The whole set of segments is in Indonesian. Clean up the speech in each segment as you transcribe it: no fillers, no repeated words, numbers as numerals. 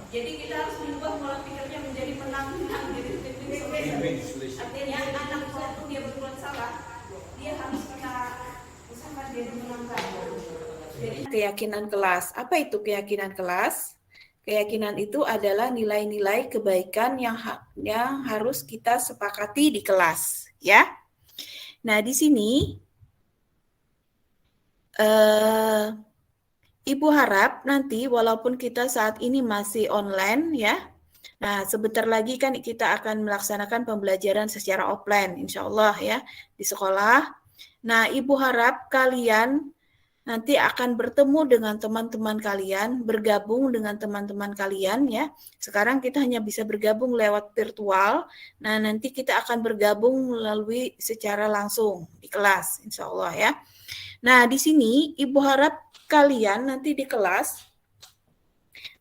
Jadi kita harus mengubah pola pikirnya menjadi menang-menang. Jadi artinya anak walaupun dia berbuat salah, dia harus kita usahakan dia menangkan. Jadi keyakinan kelas. Apa itu keyakinan kelas? Keyakinan itu adalah nilai-nilai kebaikan yang harus kita sepakati di kelas, ya. Nah, di sini Ibu harap nanti walaupun kita saat ini masih online, ya. Nah, sebentar lagi kan kita akan melaksanakan pembelajaran secara offline, insya Allah ya, di sekolah. Nah, Ibu harap kalian nanti akan bertemu dengan teman-teman kalian, bergabung dengan teman-teman kalian ya. Sekarang kita hanya bisa bergabung lewat virtual. Nah, nanti kita akan bergabung melalui secara langsung di kelas, insya Allah ya. Nah, di sini Ibu harap kalian nanti di kelas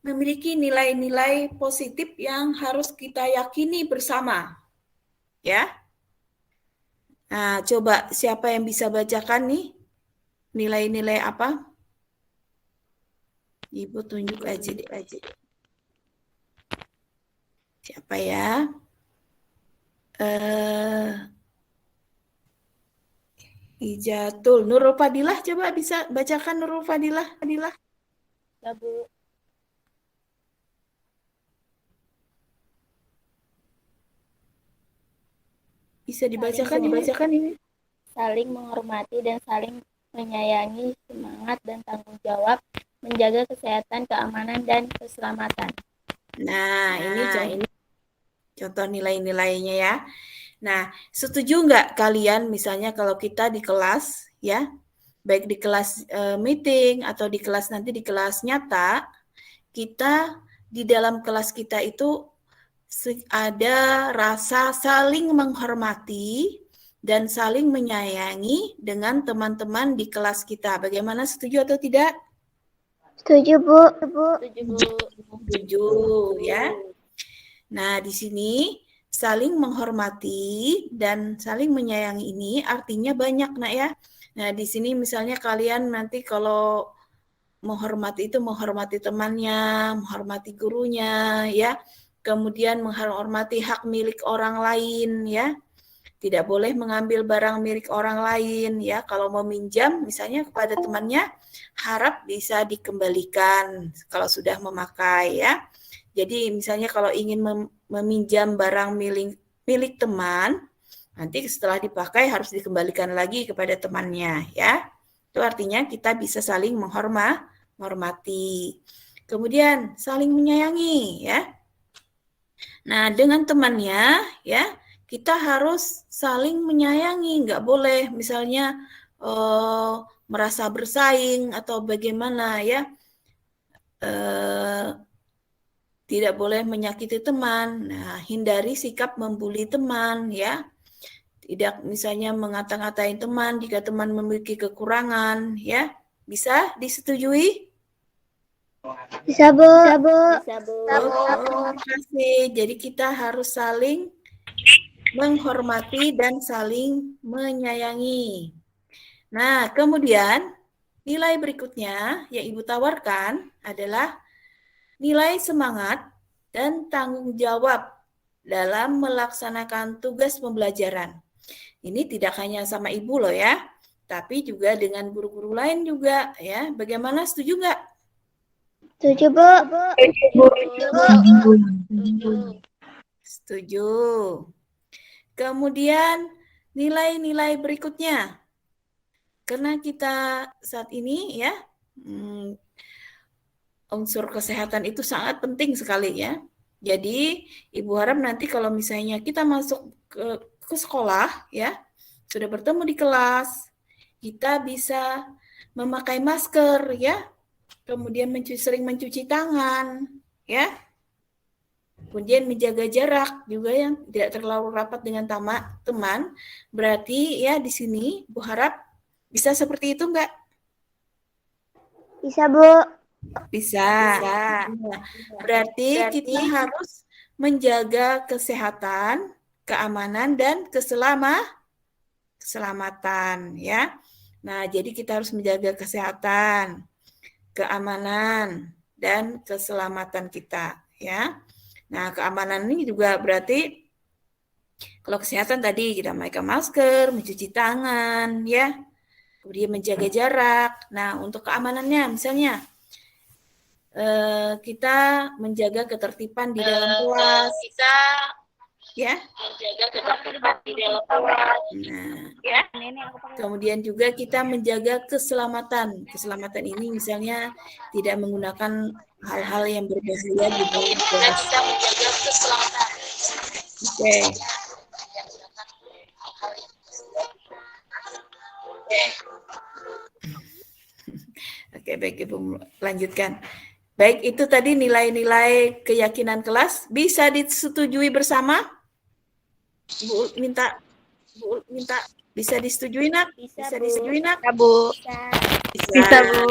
memiliki nilai-nilai positif yang harus kita yakini bersama. Ya. Nah, coba siapa yang bisa bacakan nih? Nilai-nilai apa? Ibu tunjuk aja deh. Siapa ya? Hijatul. Nurul Fadilah, coba bisa bacakan Nurul Fadilah. Ya, Bu. Bisa dibacakan ini. Saling menghormati dan saling menyayangi, semangat dan tanggung jawab, menjaga kesehatan, keamanan, dan keselamatan. Nah, ini contoh nilai-nilainya ya. Nah, setuju nggak kalian misalnya kalau kita di kelas ya, baik di kelas meeting atau di kelas nanti di kelas nyata, kita di dalam kelas kita itu ada rasa saling menghormati dan saling menyayangi dengan teman-teman di kelas kita. Bagaimana, setuju atau tidak? Setuju, Bu. Setuju ya. Nah, di sini saling menghormati dan saling menyayangi ini artinya banyak, Nak ya. Nah, di sini misalnya kalian nanti kalau menghormati itu menghormati temannya, menghormati gurunya ya. Kemudian menghormati hak milik orang lain ya. Tidak boleh mengambil barang milik orang lain ya. Kalau meminjam misalnya kepada temannya, harap bisa dikembalikan kalau sudah memakai ya. Jadi misalnya kalau ingin meminjam barang milik teman, nanti setelah dipakai harus dikembalikan lagi kepada temannya ya. Itu artinya kita bisa saling menghormati. Kemudian saling menyayangi ya. Nah, dengan temannya ya, kita harus saling menyayangi, nggak boleh misalnya merasa bersaing atau bagaimana ya, tidak boleh menyakiti teman. Nah, hindari sikap membuli teman ya, tidak misalnya mengata-ngatain teman jika teman memiliki kekurangan ya, bisa disetujui? Bisa, Bu. Terima kasih. Jadi kita harus saling menghormati dan saling menyayangi. Nah, kemudian nilai berikutnya yang Ibu tawarkan adalah nilai semangat dan tanggung jawab dalam melaksanakan tugas pembelajaran. Ini tidak hanya sama Ibu loh ya, tapi juga dengan guru-guru lain juga ya. Bagaimana, setuju nggak? Setuju, Bu. Setuju. Kemudian nilai-nilai berikutnya. Karena kita saat ini ya, unsur kesehatan itu sangat penting sekali ya. Jadi Ibu harap nanti kalau misalnya kita masuk ke sekolah ya, sudah bertemu di kelas, kita bisa memakai masker ya, kemudian sering mencuci tangan ya, kemudian menjaga jarak juga yang tidak terlalu rapat dengan teman. Berarti ya di sini Bu harap bisa seperti itu enggak? Bisa, Bu. Bisa. Berarti kita harus menjaga kesehatan, keamanan, dan keselamatan ya. Nah, jadi kita harus menjaga kesehatan, keamanan, dan keselamatan kita, ya. Nah, keamanan ini juga berarti kalau kesehatan tadi kita memakai masker, mencuci tangan, ya, kemudian menjaga jarak. Nah, untuk keamanannya misalnya kita menjaga ketertiban di dalam kelas, ya. Menjaga ketertiban di dalam kelas. Nah, ya. Kemudian juga kita menjaga keselamatan. Keselamatan ini misalnya tidak menggunakan hal-hal yang berbahaya di dalam kelas. Kita menjaga keselamatan. Oke. Oke, baik Ibu lanjutkan. Baik, itu tadi nilai-nilai keyakinan kelas. Bisa disetujui bersama? Bu minta bisa disetujui, Nak? Bisa disetujui, Nak? Bisa, Bu. Bisa, Bu.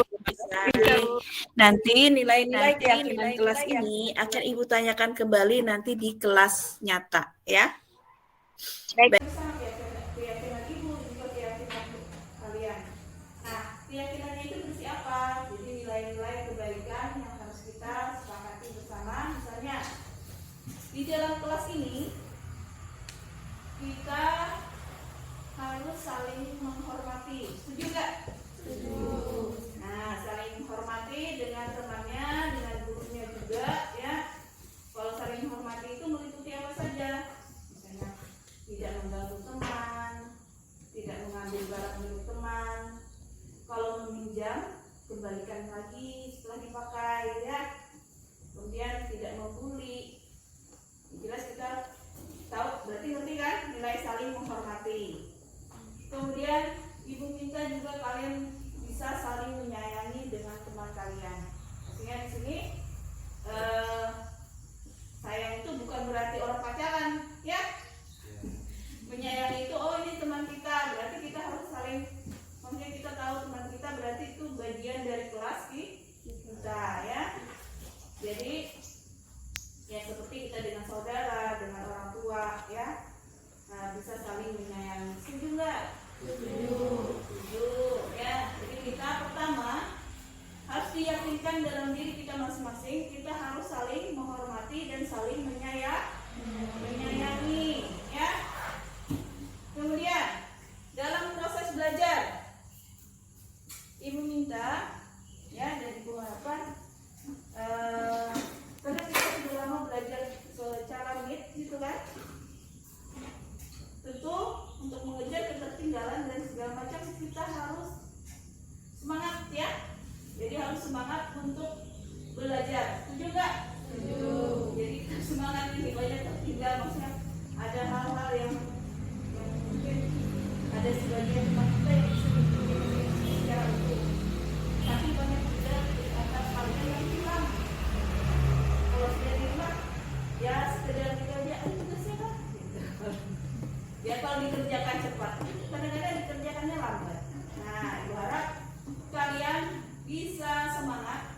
Nanti nilai-nilai keyakinan kelas ini akan Ibu tanyakan kembali nanti di kelas nyata, ya. Baik. Keyakinan Ibu juga keyakinan kalian. Nah, keyakinannya itu berisi apa? Jadi nilai-nilai kebaikan yang harus kita sepakati bersama. Misalnya di dalam kelas ini kita harus saling menghormati. Setuju nggak? Setuju. Nah, saling menghormati dengan temannya, dengan gurunya juga, ya. Kalau saling menghormati itu meliputi apa saja? Misalnya tidak mengganggu teman, tidak mengambil barang milik teman. Kalau meminjam, kembalikan lagi setelah dipakai, ya. Kemudian tidak membuli. Jelas kita tahu, berarti ngerti kan nilai saling menghormati. Kemudian Ibu minta juga kalian bisa saling menyayangi dengan teman kalian. Maksudnya di sini sayang itu bukan berarti orang pacaran, ya. Menyayangi itu, oh ini teman kita, berarti kita harus saling, maksudnya kita tahu teman kita berarti itu bagian dari kelas kita, ya. Jadi ya seperti kita dengan saudara, dengan orang tua, ya. Nah, bisa saling menyayangi. Setuju nggak? Setuju, ya. Jadi kita pertama harus diyakinkan dalam diri kita masing-masing, kita harus saling menghormati dan saling menyayangi, ya. Kemudian dalam proses belajar, Ibu minta, ya, dari Ibu harapan, karena kita sudah lama belajar secara meet, gitu kan? Tentu untuk mengejar ketertinggalan dan segala macam kita harus semangat, ya. Jadi harus semangat untuk belajar. Setuju nggak? Setuju. Jadi kita semangat ini, banyak tertinggal, maksudnya ada hal-hal yang mungkin ada sebagian teman kita yang bisa dipelajari secara utuh, tapi banyak juga ada hal-hal yang hilang. Kalau sudah hilang, ya sekedar kita aja, tugasnya kan? Ya kalau dikerjakan cepat, kadang-kadang dikerjakannya lambat. Nah, Ibu harap kalian bisa semangat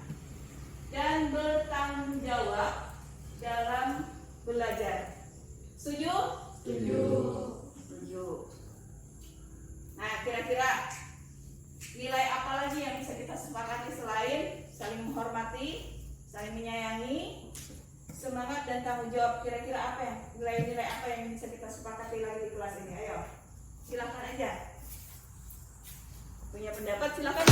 dan bertanggung jawab dalam belajar. Setuju? Setuju. Setuju. Nah, kira-kira nilai apa lagi yang bisa kita sepakati selain saling menghormati, saling menyayangi, semangat dan tanggung jawab? Kira-kira apa ya? Nilai-nilai apa yang bisa kita sepakati lagi di kelas ini? Ayo, silakan aja. Punya pendapat silakan.